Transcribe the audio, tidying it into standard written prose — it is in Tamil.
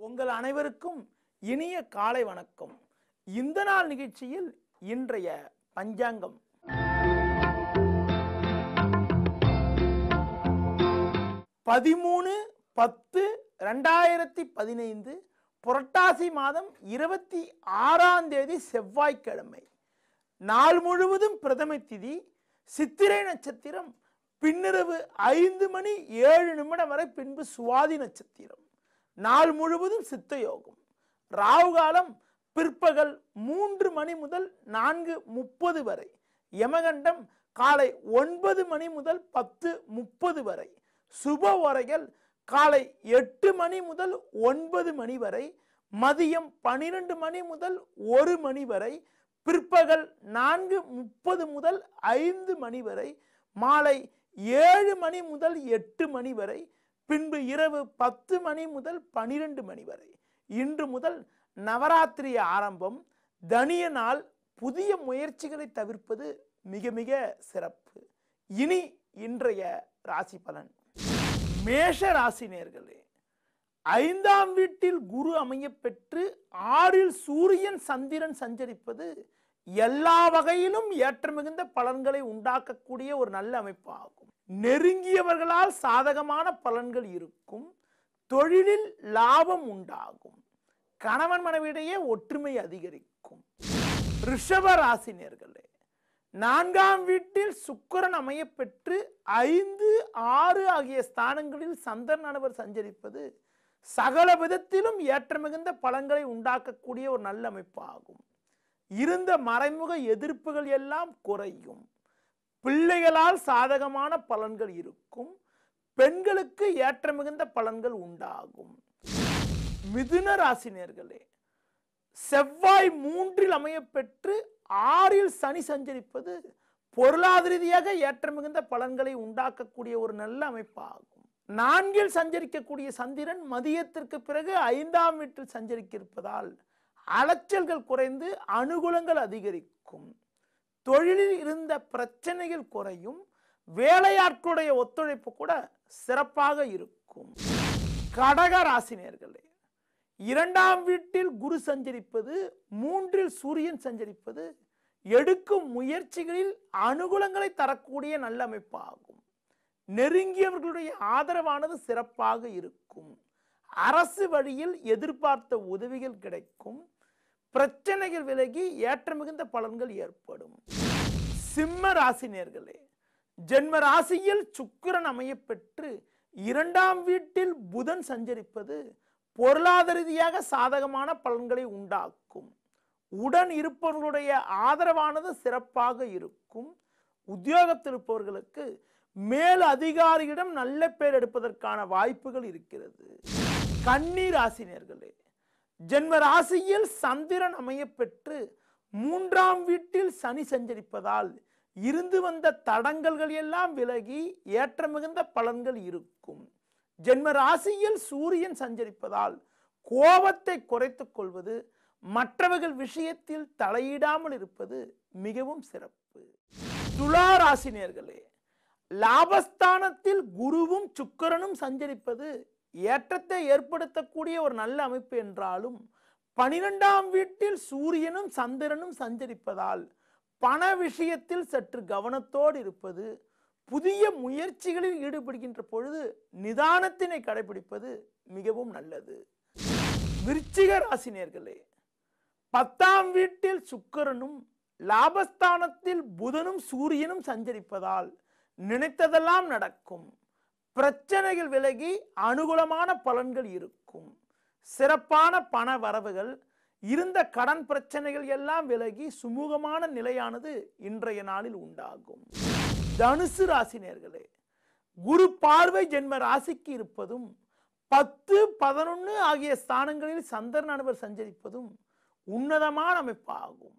உங்கள் அனைவருக்கும் இனிய காலை வணக்கம். இந்த நாள் நிகழ்ச்சியில் இன்றைய பஞ்சாங்கம். (13 10 2015) புரட்டாசி மாதம் 26ஆம் தேதி செவ்வாய்க்கிழமை. நாள் முழுவதும் பிரதமை திதி, சித்திரை நட்சத்திரம் பின்னிரவு 5:07 வரை, பின்பு சுவாதி நட்சத்திரம். நாள் முழுவதும் சித்த யோகம். ராகு காலம் பிற்பகல் 3 மணி முதல் 4:30 வரை. யமகண்டம் காலை 9 மணி முதல் 10:30 வரை. சுப ஓரைகள் காலை 8 மணி முதல் 9 மணி வரை, மதியம் 12 மணி முதல் 1 மணி வரை, பிற்பகல் 4:30 முதல் 5 மணி வரை, மாலை 7 மணி முதல் 8 மணி வரை, பின்பு இரவு 10 மணி முதல் 12 மணி வரை. இன்று முதல் நவராத்திரி ஆரம்பம். தனிய நாள். புதிய முயற்சிகளை தவிர்ப்பது மிக மிக சிறப்பு. இனி இன்றைய ராசி பலன். மேஷ ராசி நேயர்களே, 5ஆம் வீட்டில் குரு அமைய பெற்று 6இல் சூரியன் சந்திரன் சஞ்சரிப்பது எல்லா வகையிலும் ஏற்ற மிகுந்த பலன்களை உண்டாக்கக்கூடிய ஒரு நல்ல அமைப்பு ஆகும். நெருங்கியவர்களால் சாதகமான பலன்கள் இருக்கும். தொழிலில் லாபம் உண்டாகும். கணவன் மனைவியிடையே ஒற்றுமை அதிகரிக்கும். ரிஷப ராசி நேயர்களே, 4ஆம் வீட்டில் சுக்கிரன் அமைய பெற்று 5, 6 ஆகிய ஸ்தானங்களில் சந்திரனானவர் சஞ்சரிப்பது சகல விதத்திலும் ஏற்ற மிகுந்த பலன்களை உண்டாக்கக்கூடிய ஒரு நல்ல அமைப்பு ஆகும். இருந்த மறைமுக எதிர்ப்புகள் எல்லாம் குறையும். பிள்ளைகளால் சாதகமான பலன்கள் இருக்கும். பெண்களுக்கு ஏற்ற மிகுந்த பலன்கள் உண்டாகும். மிதுன ராசி நேயர்களே, செவ்வாய் 3இல் அமைய பெற்று 6இல் சனி சஞ்சரிப்பது பொருளாதார ரீதியாக ஏற்ற மிகுந்த பலன்களை உண்டாக்கக்கூடிய ஒரு நல்ல அமைப்பு ஆகும். 4இல் சஞ்சரிக்கக்கூடிய சந்திரன் மதியத்திற்கு பிறகு 5ஆம் வீட்டில் சஞ்சரிக்க இருப்பதால் அலைச்சல்கள் குறைந்து அனுகூலங்கள் அதிகரிக்கும். தொழிலில் இருந்த பிரச்சனைகள் குறையும். வேலையாட்களுடைய ஒத்துழைப்பு கூட சிறப்பாக இருக்கும். கடக ராசி நேயர்களே, 2ஆம் வீட்டில் குரு சஞ்சரிப்பது, 3இல் சூரியன் சஞ்சரிப்பது எடுக்கும் முயற்சிகளில் அனுகூலங்களை தரக்கூடிய நல்ல அமைப்பு ஆகும். நெருங்கியவர்களுடைய ஆதரவானது சிறப்பாக இருக்கும். அரசு வழியில் எதிர்பார்த்த உதவிகள் கிடைக்கும். பிரச்சனைகள் விலகி ஏற்ற மிகுந்த பலன்கள் ஏற்படும். சிம்ம ராசி நேயர்களே, ஜென்ம ராசியில் சுக்கிரன் அமைய பெற்று 2ஆம் வீட்டில் புதன் சஞ்சரிப்பது பொருளாதார ரீதியாக சாதகமான பலன்களை உண்டாக்கும். உடன் இருப்பவர்களுடைய ஆதரவானது சிறப்பாக இருக்கும். உத்தியோகத்தில் இருப்பவர்களுக்கு மேல் அதிகாரியிடம் நல்ல பேர் எடுப்பதற்கான வாய்ப்புகள் இருக்கிறது. கன்னி ராசி நேயர்களே, ஜென்ம ராசியில் சந்திரன் அமைய பெற்று 3ஆம் வீட்டில் சனி சஞ்சரிப்பதால் இருந்து வந்த தடங்கல்கள் எல்லாம் விலகி ஏற்ற மிகுந்த பலன்கள் இருக்கும். ஜென்ம ராசியில் சூரியன் சஞ்சரிப்பதால் கோபத்தை குறைத்துக் கொள்வது, மற்றவர்கள் விஷயத்தில் தலையிடாமல் இருப்பது மிகவும் சிறப்பு. துலா ராசி நேயர்களே, லாபஸ்தானத்தில் குருவும் சுக்கிரனும் சஞ்சரிப்பது ஏற்றத்தை ஏற்படுத்தக்கூடிய ஒரு நல்ல அமைப்பு என்றாலும் 12ஆம் வீட்டில் சூரியனும் சந்திரனும் சஞ்சரிப்பதால் பண விஷயத்தில் சற்று கவனத்தோடு இருப்பது, புதிய முயற்சிகளில் ஈடுபடுகின்ற பொழுது நிதானத்தினை கடைபிடிப்பது மிகவும் நல்லது. விருச்சிக ராசி நேயர்களே, 10ஆம் வீட்டில் சுக்கிரனும் லாபஸ்தானத்தில் புதனும் சூரியனும் சஞ்சரிப்பதால் நினைத்ததெல்லாம் நடக்கும். பிரச்சனைகள் விலகி அனுகூலமான பலன்கள் இருக்கும். சிறப்பான பண வரவுகள், இருந்த கடன் பிரச்சனைகள் எல்லாம் விலகி சுமூகமான நிலையானது இன்றைய நாளில் உண்டாகும். தனுசு ராசி நேயர்களே, குரு பார்வை ஜென்ம ராசிக்கு இருப்பதும் 10, 11 ஆகிய ஸ்தானங்களில் சந்திரனானவர் சஞ்சரிப்பதும் உன்னதமான அமைப்பாகும்.